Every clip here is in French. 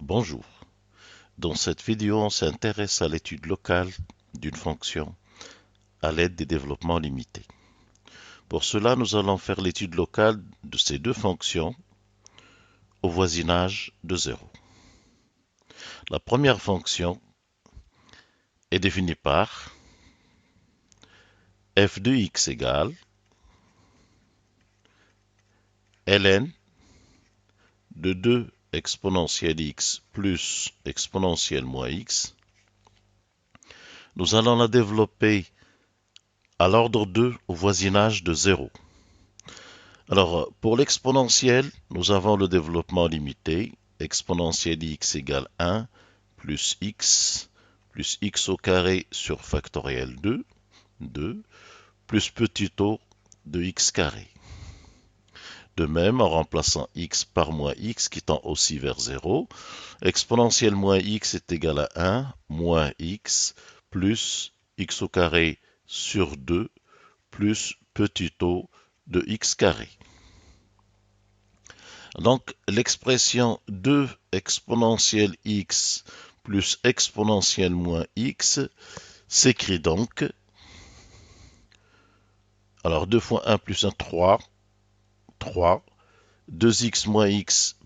Bonjour. Dans cette vidéo, on s'intéresse à l'étude locale d'une fonction à l'aide des développements limités. Pour cela, nous allons faire l'étude locale de ces deux fonctions au voisinage de 0. La première fonction est définie par f de x égale ln de 2 exponentielle x plus exponentielle moins x. Nous allons la développer à l'ordre 2 au voisinage de 0. Alors, pour l'exponentielle, nous avons le développement limité, exponentielle x égale 1 plus x au carré sur factoriel 2, plus petit o de x carré. De même, en remplaçant x par moins x qui tend aussi vers 0, exponentielle moins x est égal à 1 moins x plus x au carré sur 2 plus petit o de x carré. Donc, l'expression 2 exponentielle x plus exponentielle moins x s'écrit donc, alors 2 fois 1 plus 1, 3, 2x moins x,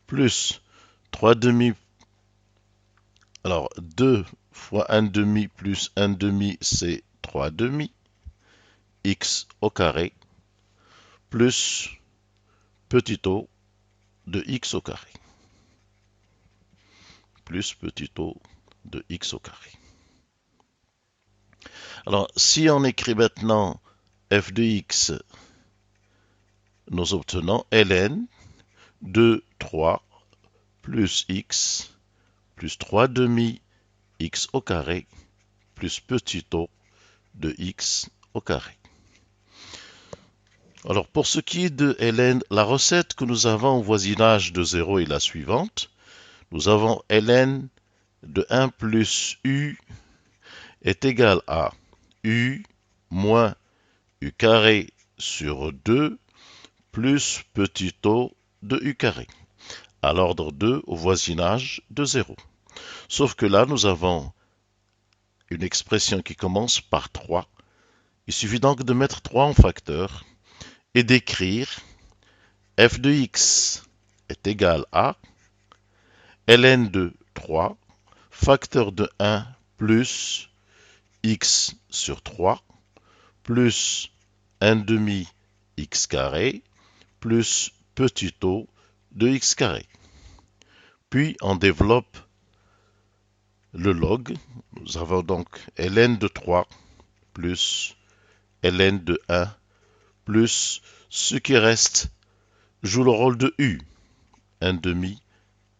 plus 3 demi, alors 2 fois 1 demi plus 1 demi, c'est 3 demi, x au carré, plus petit o de x au carré, plus petit o de x au carré. Alors, si on écrit maintenant f de x, nous obtenons ln de 3 plus x plus 3 demi x au carré plus petit o de x au carré. Alors, pour ce qui est de ln, la recette que nous avons au voisinage de 0 est la suivante. Nous avons ln de 1 plus u est égal à u moins u carré sur 2 plus petit o de u carré, à l'ordre 2 au voisinage de 0. Sauf que là, nous avons une expression qui commence par 3. Il suffit donc de mettre 3 en facteur et d'écrire f de x est égal à ln de 3 facteur de 1 plus x sur 3 plus 1 demi x carré plus petit o de x carré. Puis on développe le log. Nous avons donc ln de 3 plus ln de 1 plus ce qui reste joue le rôle de u, 1 demi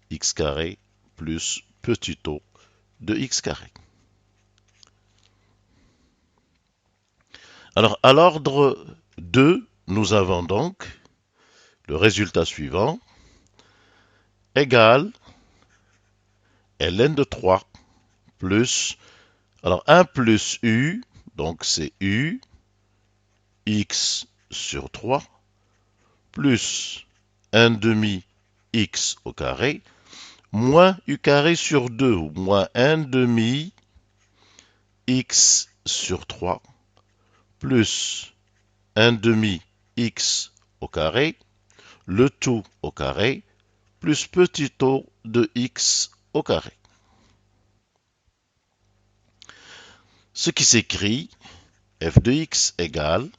x carré plus petit o de x carré. Alors, à l'ordre 2, nous avons donc le résultat suivant, égale ln de 3 plus, alors 1 plus u, donc c'est u, x sur 3, plus 1 demi x au carré, moins u carré sur 2, ou moins 1 demi x sur 3, plus 1 demi x au carré, le tout au carré, plus petit o de x au carré. Ce qui s'écrit f de x égale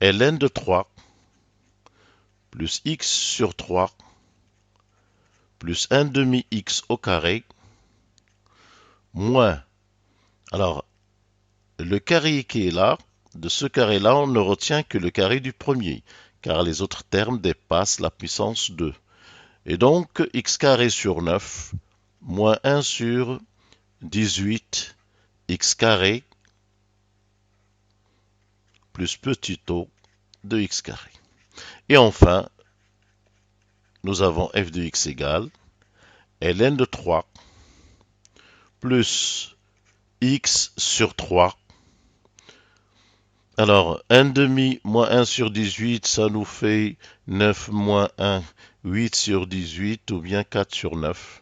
ln de 3 plus x sur 3 plus 1 demi x au carré moins, alors le carré qui est là, de ce carré-là, on ne retient que le carré du premier, car les autres termes dépassent la puissance 2. Et donc, x carré sur 9, moins 1 sur 18, x carré, plus petit o de x carré. Et enfin, nous avons f de x égale ln de 3 plus x sur 3 Alors, 1 demi moins 1 sur 18, ça nous fait 9 moins 1, 8 sur 18, ou bien 4 sur 9.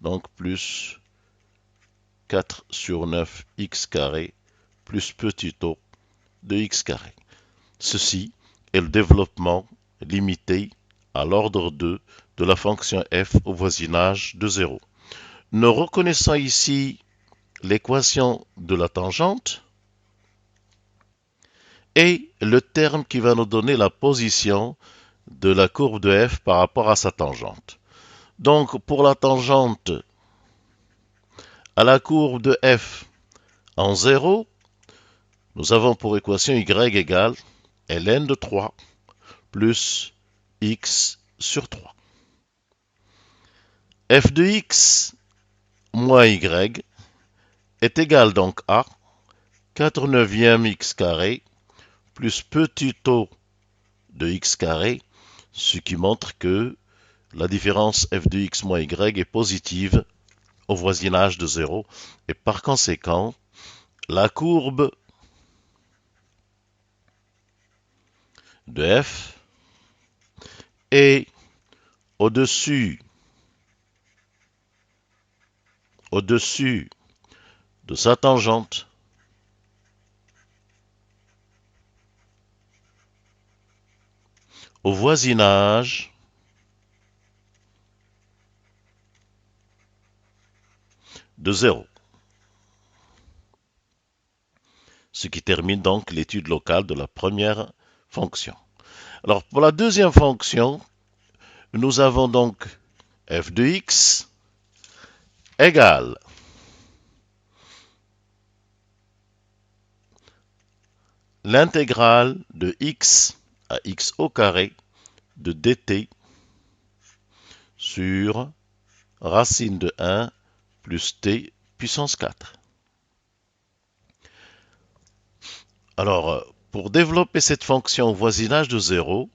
Donc, plus 4 sur 9 x carré, plus petit o de x carré. Ceci est le développement limité à l'ordre 2 de la fonction f au voisinage de 0. Nous reconnaissons ici l'équation de la tangente et le terme qui va nous donner la position de la courbe de f par rapport à sa tangente. Donc pour la tangente à la courbe de f en 0, nous avons pour équation y égale ln de 3 plus x sur 3. f de x moins y est égal donc à 4 neuvième x carré plus petit o de x carré, ce qui montre que la différence f de x moins y est positive au voisinage de 0 et par conséquent, la courbe de f est au-dessus de sa tangente au voisinage de 0. Ce qui termine donc l'étude locale de la première fonction. Alors pour la deuxième fonction, nous avons donc f de x égale l'intégrale de x à x au carré de dt sur racine de 1 plus t puissance 4. Alors, pour développer cette fonction au voisinage de 0,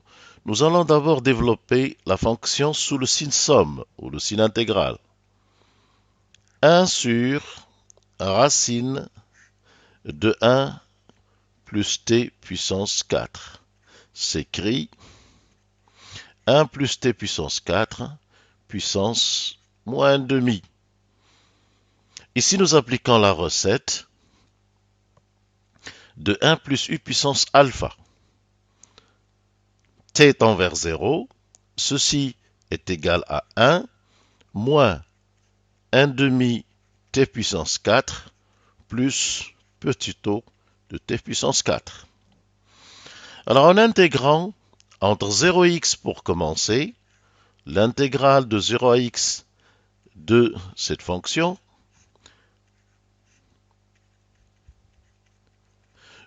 nous allons d'abord développer la fonction sous le signe somme ou le signe intégral. 1 sur racine de 1 plus t puissance 4 s'écrit 1 plus t puissance 4 puissance moins demi. Ici, nous appliquons la recette de 1 plus u puissance alpha. T tend vers 0, ceci est égal à 1 moins 1 demi t puissance 4 plus petit o de t puissance 4. Alors en intégrant entre 0 et x pour commencer, l'intégrale de 0 à x de cette fonction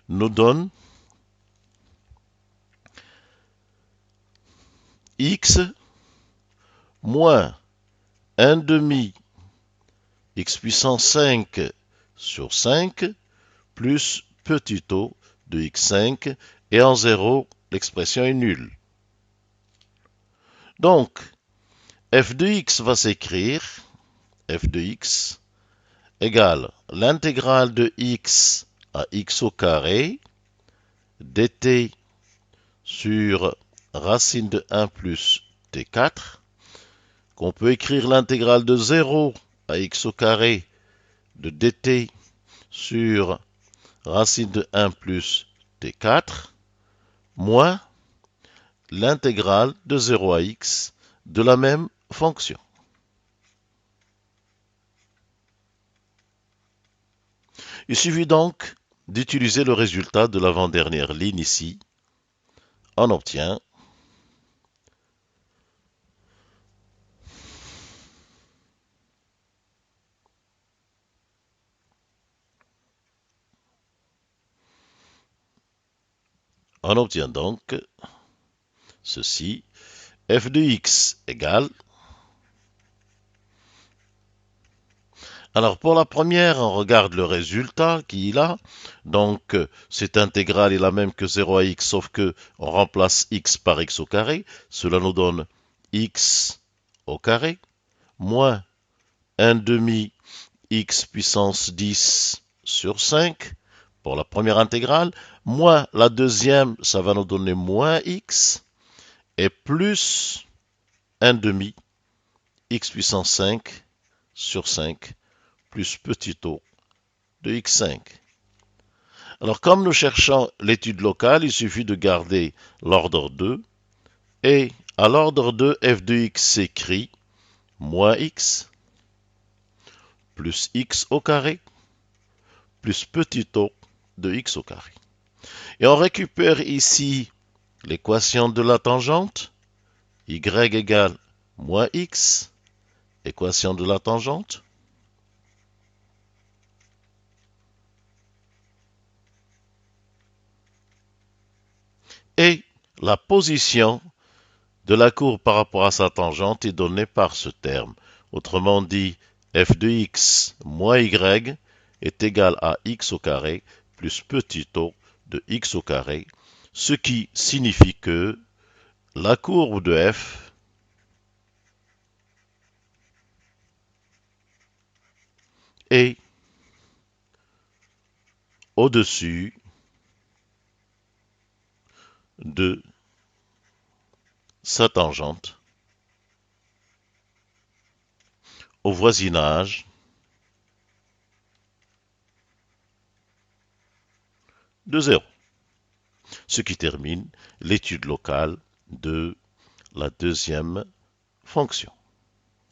nous donne x moins 1 demi x puissance 5 sur 5 plus petit o de x5 et en 0, l'expression est nulle. Donc, f de x va s'écrire f de x égale l'intégrale de x à x au carré dt sur racine de 1 plus t4, qu'on peut écrire l'intégrale de 0 à x au carré de dt sur racine de 1 plus t4, moins l'intégrale de 0 à x de la même fonction. Il suffit donc d'utiliser le résultat de l'avant-dernière ligne ici. On obtient donc ceci, f de x égale. Alors pour la première, on regarde le résultat qu'il a. Donc cette intégrale est la même que 0 à x, sauf que on remplace x par x au carré. Cela nous donne x au carré moins 1 demi x puissance 10 sur 5 pour la première intégrale, Moins la deuxième, ça va nous donner moins x, et plus 1 demi, x puissance 5 sur 5, plus petit o de x5. Alors, comme nous cherchons l'étude locale, il suffit de garder l'ordre 2. Et à l'ordre 2, f de x s'écrit moins x plus x au carré plus petit o de x au carré. Et on récupère ici l'équation de la tangente, y égale moins x, équation de la tangente, et la position de la courbe par rapport à sa tangente est donnée par ce terme. Autrement dit, f de x moins y est égal à x au carré plus petit o de x au carré, ce qui signifie que la courbe de f est au-dessus de sa tangente au voisinage de 0, ce qui termine l'étude locale de la deuxième fonction.